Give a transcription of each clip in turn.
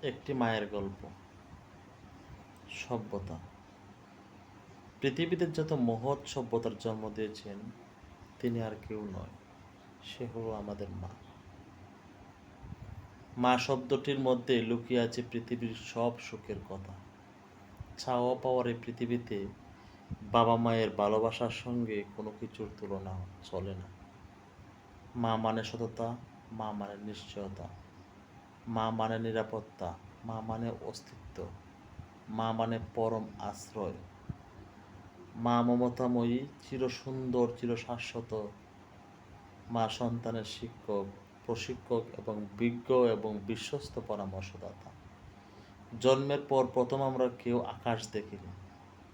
একটি মায়ের গল্প। সভ্যতা। পৃথিবীতে যত মহৎ সভ্যতার জন্ম দিয়েছেন তিনি আর কেউ নয়, সে হলো আমাদের মা। মা শব্দটির মধ্যে লুকিয়ে আছে পৃথিবীর সব সুখের কথা। চাওয়া পাওয়ার এই পৃথিবীতে বাবা মায়ের ভালোবাসার সঙ্গে কোনো কিছুর তুলনা চলে না। মা মানে সততা, মা মানে নিশ্চয়তা, মা মানে নিরাপত্তা, মা মানে অস্তিত্ব, মা মানে পরম আশ্রয়। মা মমতাময়ী, চিরসুন্দর, চিরশাশ্বত। মা সন্তানের শিক্ষক, প্রশিক্ষক এবং বিজ্ঞ এবং বিশ্বস্ত পরামর্শদাতা। জন্মের পর প্রথম আমরা কেউ আকাশ দেখিনি,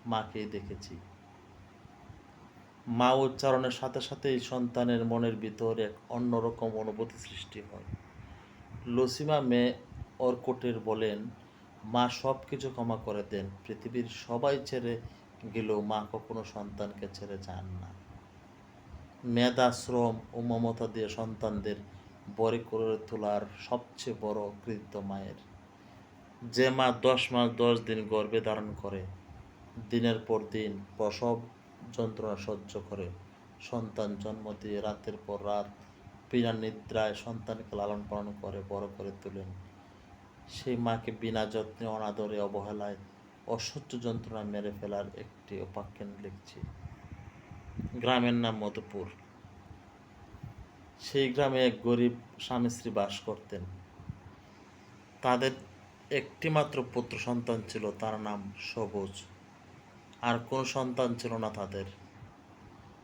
মাকেই দেখেছি। মা উচ্চারণের সাথে সাথেই সন্তানের মনের ভিতর এক অন্যরকম অনুভূতি সৃষ্টি হয়। লুসিমা মে অরকোটের বলেন, মা সব কিছু ক্ষমা করে দেন, পৃথিবীর সবাই ছেড়ে গেলেও মা কখনো সন্তানকে ছেড়ে যান না। মেধা, শ্রম ও মমতা দিয়ে সন্তানদের বড় করে তোলার সবচেয়ে বড় কৃতিত্ব মায়ের। যে মা 10 মাস 10 দিন গর্ভে ধারণ করে, দিনের পর দিন প্রসব যন্ত্রণা সহ্য করে, সন্তান জন্ম দিয়ে রাতের পর রাত বিনা নিদ্রায় সন্তানকে লালন পালন করে বড় করে তোলেন, সেই মাকে বিনা যত্নে, অনাদরে, অবহেলায়, অসহ্য যন্ত্রণা মেরে ফেলার একটি উপাখ্যান লিখছি। গ্রামের নাম মধুপুর। সেই গ্রামে এক গরিব স্বামী স্ত্রী বাস করতেন। তাদের একটি মাত্র পুত্র সন্তান ছিল, তার নাম সবুজ। আর কোনো সন্তান ছিল না তাদের।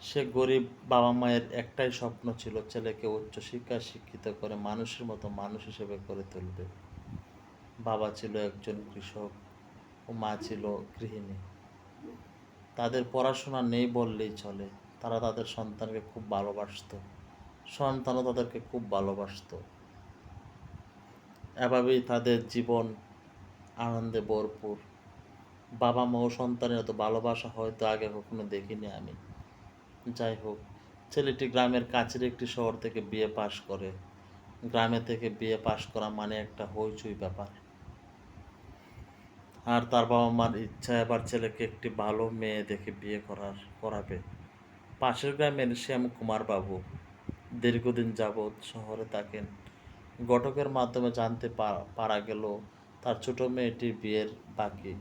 সে গরিব বাবা মায়ের একটাই স্বপ্ন ছিল, ছেলেকে উচ্চশিক্ষায় শিক্ষিত করে মানুষের মতো মানুষ হিসেবে করে তুলবে। বাবা ছিল একজন কৃষক ও মা ছিল গৃহিণী। তাদের পড়াশোনা নেই বললেই চলে। তারা তাদের সন্তানকে খুব ভালোবাসতো, সন্তানও তাদেরকে খুব ভালোবাসতো। এভাবেই তাদের জীবন আনন্দে ভরপুর। বাবা মা ও সন্তানের এত ভালোবাসা হয়তো আগে কখনো দেখিনি আমি। যাই হোক, ছেলেটি গ্রামের কাছের একটি শহর থেকে বিএ পাশ করে। গ্রামে থেকে বিএ পাশ করা মানে একটা হইচই ব্যাপার। আর তার বাবা মার ইচ্ছা এবার ছেলেকে একটি ভালো মেয়ে দেখে বিয়ে করাবে। পাশের গ্রামের শ্যাম কুমার বাবু দীর্ঘদিন যাবৎ শহরে থাকেন। ঘটকের মাধ্যমে জানতে পারা গেল তার ছোট মেয়েটির বিয়ের বাকি।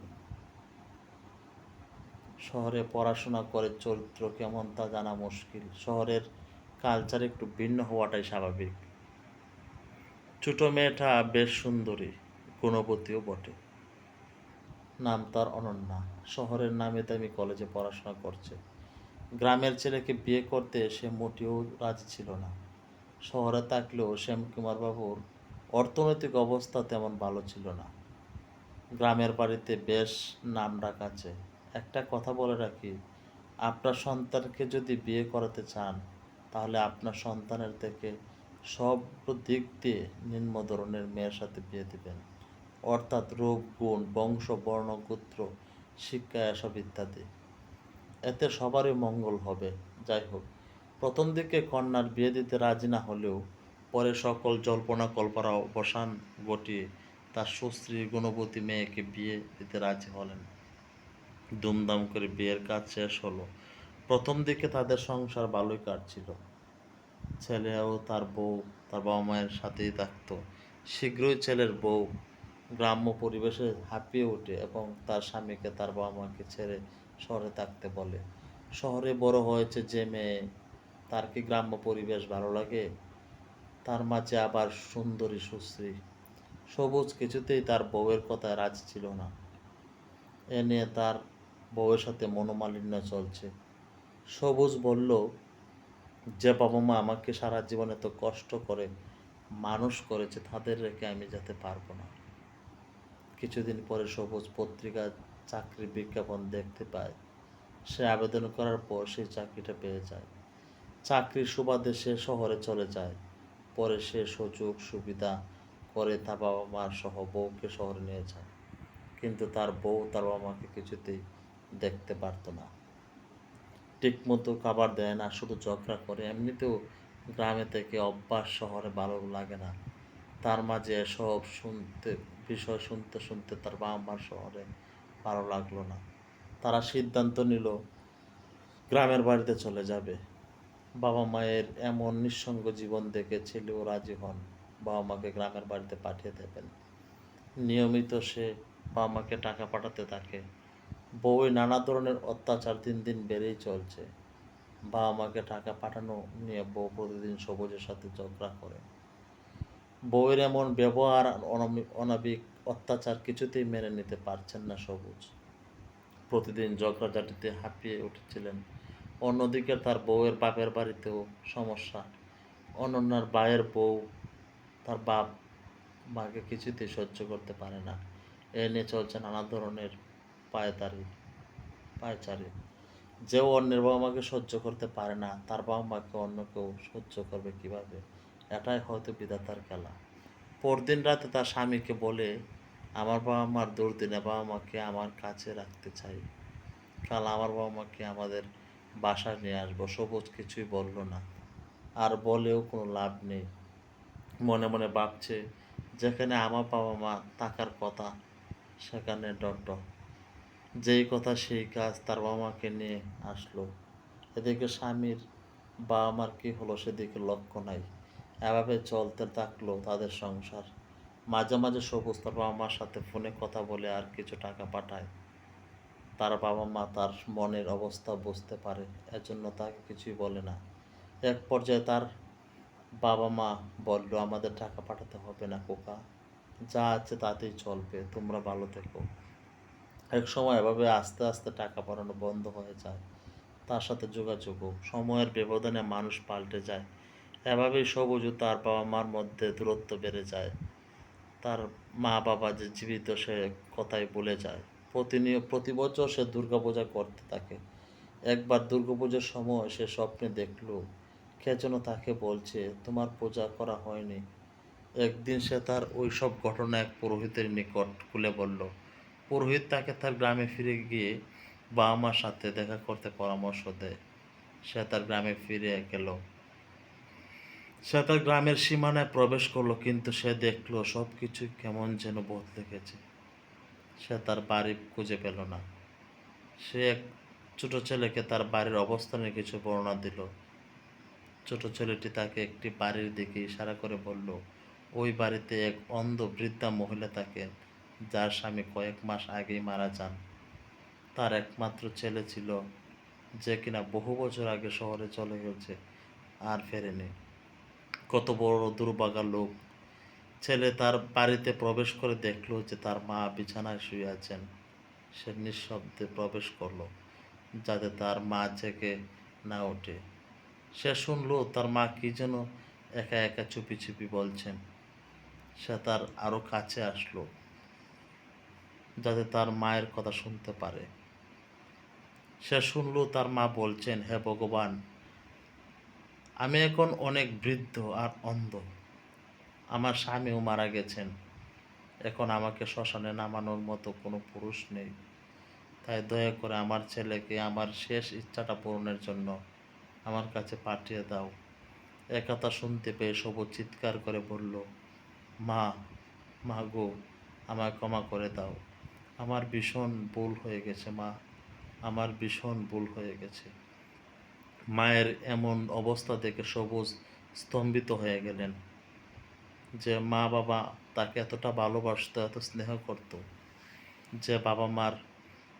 শহরে পড়াশোনা করে চরিত্র কেমন তা জানা মুশকিল। শহরের কালচার একটু ভিন্ন হওয়াটাই স্বাভাবিক। ছোট মেয়েটা বেশ সুন্দরী, গুণবতীও বটে। নাম তার অনন্যা। শহরের নামি দামি কলেজে পড়াশোনা করছে। গ্রামের ছেলেকে বিয়ে করতে সে মোটেও রাজি ছিল না। শহরে থাকলেও শ্যামকুমার বাবুর অর্থনৈতিক অবস্থা তেমন ভালো ছিল না। গ্রামের বাড়িতে বেশ নামডাক আছে। একটা কথা বলে রাখি, আপনার সন্তানকে যদি বিয়ে করাতে চান তাহলে আপনার সন্তানের থেকে সব দিক দিয়ে নিম্ন ধরনের মেয়ের সাথে বিয়ে দিবেন, অর্থাৎ রূপ, গুণ, বংশ, বর্ণ, গোত্র, শিক্ষা এসব ইত্যাদি। এতে সবারই মঙ্গল হবে। যাই হোক, প্রথম দিকে কন্যার বিয়ে দিতে রাজি না হলেও পরে সকল জল্পনা কল্পনার অবসান ঘটিয়ে তার সুশ্রী গুণবতী মেয়েকে বিয়ে দিতে রাজি হলেন। ধুমধাম করে বিয়ের কাজ শেষ হলো। প্রথম দিকে তাদের সংসার ভালোই কাটছিল। ছেলে ও তার বউ তার বাবা মায়ের সাথেই থাকতো। শীঘ্রই ছেলের বউ গ্রাম্য পরিবেশে হাঁপিয়ে ওঠে এবং তার স্বামীকে তার বাবা মাকে ছেড়ে শহরে থাকতে বলে। শহরে বড় হয়েছে যে মেয়ে, তার কি গ্রাম্য পরিবেশ ভালো লাগে? তার মাঝে আবার সুন্দরী সুশ্রী। সবুজ কিছুতেই তার বউয়ের কথায় রাজি ছিল না। এ নিয়ে তার বউয়ের সাথে মনোমালিন্য চলছে। সবুজ বলল, যে বাবা মা আমাকে সারা জীবন এত কষ্ট করে মানুষ করেছে তাদের রেখে আমি যেতে পারবো না। কিছুদিন পরে সবুজ পত্রিকায় চাকরির বিজ্ঞাপন দেখতে পায়। সে আবেদন করার পর সেই চাকরিটা পেয়ে যায়। চাকরির সুবাদে সে শহরে চলে যায়। পরে সে সুযোগ সুবিধা করে তার বাবা মা সহ বউকে শহরে নিয়ে যায়। কিন্তু তার বউ তার বাবা মাকে কিছুতেই দেখতে পারত না। ঠিকমতো খাবার দেয় না, শুধু ঝগড়া করে। এমনিতেও গ্রামে থেকে অভ্যাস, শহরে ভালো লাগে না। তার মাঝে এসব শুনতে বিষয় শুনতে শুনতে তার বাবা মার শহরে ভালো লাগলো না। তারা সিদ্ধান্ত নিল গ্রামের বাড়িতে চলে যাবে। বাবা মায়ের এমন নিঃসঙ্গ জীবন দেখে ছেলেও রাজি হন বাবা মাকে গ্রামের বাড়িতে পাঠিয়ে দেবেন। নিয়মিত সে বাবা মাকে টাকা পাঠাতে থাকে। বউয়ের নানা ধরনের অত্যাচার দিন দিন বেড়েই চলছে। বাবা মাকে টাকা পাঠানো নিয়ে বউ প্রতিদিন সবুজের সাথে ঝগড়া করে। বউয়ের এমন ব্যবহার আর অনাবিক অত্যাচার কিছুতেই মেনে নিতে পারছেন না সবুজ। প্রতিদিন ঝগড়াঝাটিতে হাঁপিয়ে উঠেছিলেন। অন্যদিকে তার বউয়ের বাপের বাড়িতেও সমস্যা। অনন্যার ভাইয়ের বউ তার বাপ মাকে কিছুতেই সহ্য করতে পারে না। এ নিয়ে চলছে নানা ধরনের পায়চারি। যে অন্যের বাবা মাকে সহ্য করতে পারে না তার বাবা মাকে অন্য কেউ সহ্য করবে কিভাবে? এটাই হয়তো বিধাতার খেলা। পরদিন রাতে তার স্বামীকে বলে, আমার বাবা মার দুর্দিনে বাবা মাকে আমার কাছে রাখতে চাই। কাল আমার বাবা মাকে আমাদের বাসায় নিয়ে আসবো। সবুজ কিছুই বলল না। আর বলেও কোনো লাভ নেই। মনে মনে ভাবছে, যেখানে আমার বাবা মা থাকার কথা সেখানে যেই কথা সেই কাজ, তার বাবা মাকে নিয়ে আসলো। এদিকে স্বামীর বাবা মার কী হলো সেদিকে লক্ষ্য নাই। এভাবে চলতে থাকলো তাদের সংসার। মাঝে মাঝে সবুজ তার বাবা মার সাথে ফোনে কথা বলে আর কিছু টাকা পাঠায়। তার বাবা মা তার মনের অবস্থা বুঝতে পারে, এজন্য তাকে কিছুই বলে না। এক পর্যায়ে তার বাবা মা বলল, আমাদের টাকা পাঠাতে হবে না খোকা, যা আছে তাতেই চলবে, তোমরা ভালো থেকো। এক সময় এভাবে আস্তে আস্তে টাকা পাঠানো বন্ধ হয়ে যায়। তার সাথে যোগাযোগও। সময়ের ব্যবধানে মানুষ পাল্টে যায়। এভাবেই সবুজ ও তার বাবা মার মধ্যে দূরত্ব বেড়ে যায়। তার মা বাবা যে জীবিত সে কথাই ভুলে যায়। প্রতি বছর সে দুর্গাপূজা করতে থাকে। একবার দুর্গাপূজার সময় সে স্বপ্নে দেখল কে যেন তাকে বলছে, তোমার পূজা করা হয়নি। একদিন সে তার ওইসব ঘটনা এক পুরোহিতের নিকট খুলে বলল। পুরোহিত তাকে তার গ্রামে ফিরে গিয়ে বাবা মার সাথে দেখা করতে পরামর্শ দেয়। সে তার গ্রামে ফিরে গেল। সে তার গ্রামের সীমানায় প্রবেশ করলো, কিন্তু সে দেখলো সব কিছু কেমন যেন বদলে গেছে। সে তার বাড়ি খুঁজে পেল না। সে এক ছোট ছেলেকে তার বাড়ির অবস্থানের কিছু বর্ণনা দিল। ছোট ছেলেটি তাকে একটি বাড়ির দিকে ইশারা করে বলল, ওই বাড়িতে এক অন্ধ বৃদ্ধা মহিলা থাকেন, যার স্বামী কয়েক মাস আগেই মারা যান। তার একমাত্র ছেলে ছিল, যে কিনা বহু বছর আগে শহরে চলে গেছে আর ফেরেনি। কত বড় দুর্ভাগা লোক! ছেলে তার বাড়িতে প্রবেশ করে দেখল যে তার মা বিছানায় শুয়ে আছেন। সে নিঃশব্দে প্রবেশ করলো, যাতে তার মা জেগে না ওঠে। সে শুনল তার মা কি যেন একা একা চুপি চুপি বলছেন। সে তার আরো কাছে আসলো, যাতে তার মায়ের কথা শুনতে পারে। সে শুনল তার মা বলছেন, হে ভগবান, আমি এখন অনেক বৃদ্ধ আর অন্ধ। আমার স্বামীও মারা গেছেন। এখন আমাকে শ্মশানে নামানোর মতো কোনো পুরুষ নেই। তাই দয়া করে আমার ছেলেকে আমার শেষ ইচ্ছাটা পূরণের জন্য আমার কাছে পাঠিয়ে দাও। একথা শুনতে পেয়ে সবুজ চিৎকার করে বলল, মা, মা গো, আমায় ক্ষমা করে দাও। আমার ভীষণ ভুল হয়ে গেছে মা, আমার ভীষণ ভুল হয়ে গেছে। মায়ের এমন অবস্থা দেখে সবুজ স্তম্ভিত হয়ে গেলেন। যে মা বাবা তাকে এতটা ভালোবাসতো, এত স্নেহ করত, যে বাবা মার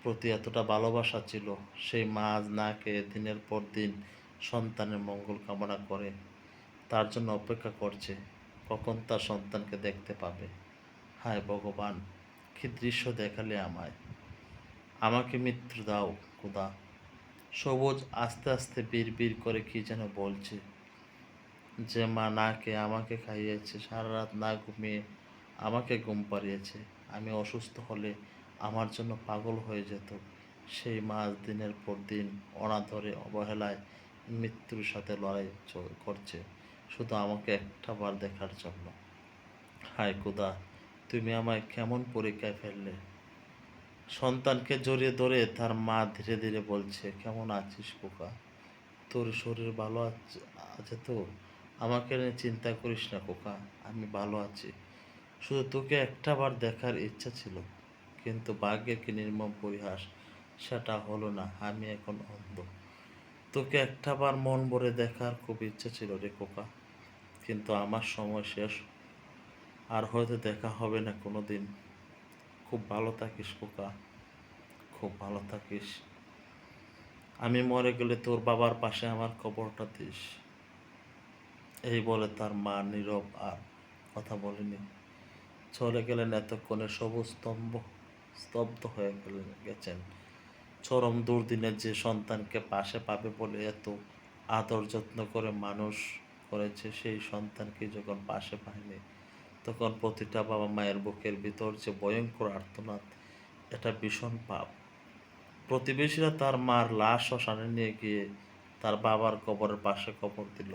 প্রতি এতটা ভালোবাসা ছিল, সেই মা আজ না খেয়ে দিনের পর দিন সন্তানের মঙ্গল কামনা করে তার জন্য অপেক্ষা করছে কখন তার সন্তানকে দেখতে পাবে। হায় ভগবান, কি দৃশ্য দেখালে আমায়! আমাকে মৃত্যু দাও খোদা। সবুজ আস্তে আস্তে বিড় করে কি যেন বলছে। যে মা না খেয়ে আমাকে খাইয়েছে, সারা রাত না ঘুমিয়ে আমাকে ঘুম পাড়িয়েছে, আমি অসুস্থ হলে আমার জন্য পাগল হয়ে যেত, সেই মা আজ দিনের পর দিন অনাদরে অবহেলায় মৃত্যুর সাথে লড়াই করছে, শুধু আমাকে একটা বার দেখার জন্য। হায় খোদা, তুমি আমায় কেমন পরীক্ষায় ফেললে! সন্তানকে জড়িয়ে ধরে তার মা ধীরে ধীরে বলছে, কেমন আছিস খোকা? তোর শরীর ভালো আছে তো? আমাকে নিয়ে চিন্তা করিস না খোকা, আমি ভালো আছি। শুধু তোকে একটাবার দেখার ইচ্ছা ছিল, কিন্তু ভাগ্যের কি নির্মম পরিহাস, সেটা হলো না। আমি এখন অন্ধ। তোকে একটাবার মন ভরে দেখার খুব ইচ্ছা ছিল রে খোকা, কিন্তু আমার সময় শেষ, আর হয়তো দেখা হবে না কোনো দিন। খুব ভালো থাকিস খোকা, খুব ভালো থাকিস। আমি মরে গেলে তোর বাবার পাশে আমার কবরটা দিস। এই বলে তার মা নীরব, আর কথা বলেনি। চলে গেলেন এতক্ষণে সবুজ স্তব্ধ হয়ে গেছেন। চরম দুর্দিনে যে সন্তানকে পাশে পাবে বলে এত আদর যত্ন করে মানুষ করেছে, সেই সন্তানকে যখন পাশে পায়নি, তখন প্রতিটা বাবা মায়ের বুকের ভিতর যে ভয়ঙ্কর আর্তনাদ, এটা ভীষণ পাপ। প্রতিবেশীরা তার মার লাশ শ্মশানে নিয়ে গিয়ে তার বাবার কবরের পাশে কবর দিল।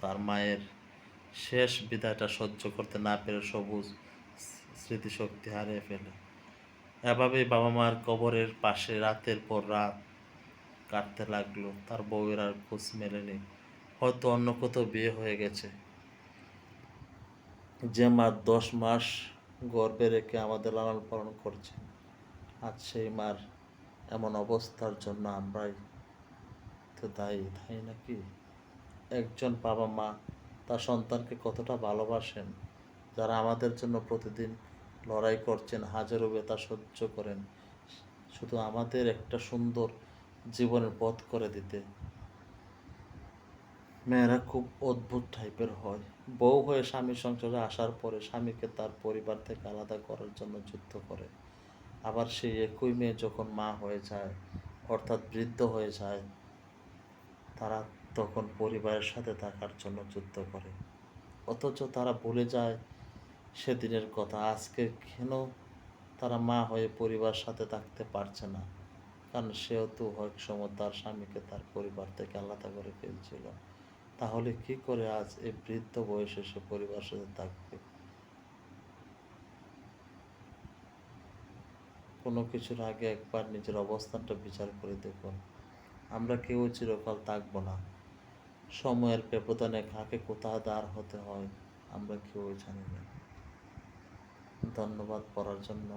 তার মায়ের শেষ বিদায়টা সহ্য করতে না পেরে সবুজ স্মৃতিশক্তি হারিয়ে ফেলে। এভাবেই বাবা মার কবরের পাশে রাতের পর রাত কাটতে লাগলো। তার বউয়ের আর খোঁজ মেলেনি। হয়তো অন্য কোথাও বিয়ে হয়ে গেছে। যে মা 10 মাস গর্ভে রেখে আমাদের লালন পালন করছে, আজ সেই মার এমন অবস্থার জন্য আমরাই তো দায়ী, তাই নাকি? একজন বাবা মা তার সন্তানকে কতটা ভালোবাসেন, যারা আমাদের জন্য প্রতিদিন লড়াই করছেন, হাজারো ব্যথা সহ্য করেন, শুধু আমাদের একটা সুন্দর জীবনের পথ করে দিতে। মেয়েরা খুব অদ্ভুত টাইপের হয়। বউ হয়ে স্বামীর সংসারে আসার পরে স্বামীকে তার পরিবার থেকে আলাদা করার জন্য যুদ্ধ করে। আবার সেই একই মেয়ে যখন মা হয়ে যায়, অর্থাৎ বৃদ্ধ হয়ে যায়, তারা তখন পরিবারের সাথে থাকার জন্য যুদ্ধ করে। অথচ তারা ভুলে যায় সেদিনের কথা। আজকে কেন তারা মা হয়ে পরিবারের সাথে থাকতে পারছে না? কারণ সেও তো এক সময় তার স্বামীকে তার পরিবার থেকে আলাদা করে ফেলছিল। তাহলে কি করে আজ এই বৃদ্ধ বয়সে সে পরিবারের সাথে থাকবে? কোনো কিছুর আগে একবার নিজের অবস্থানটা বিচার করে দেখুন। আমরা কেউ চিরকাল থাকবো না। সময়ের ব্যবধানে কাকে কোথায় দাঁড় হতে হয় আমরা কেউই জানি না। ধন্যবাদ পড়ার জন্য।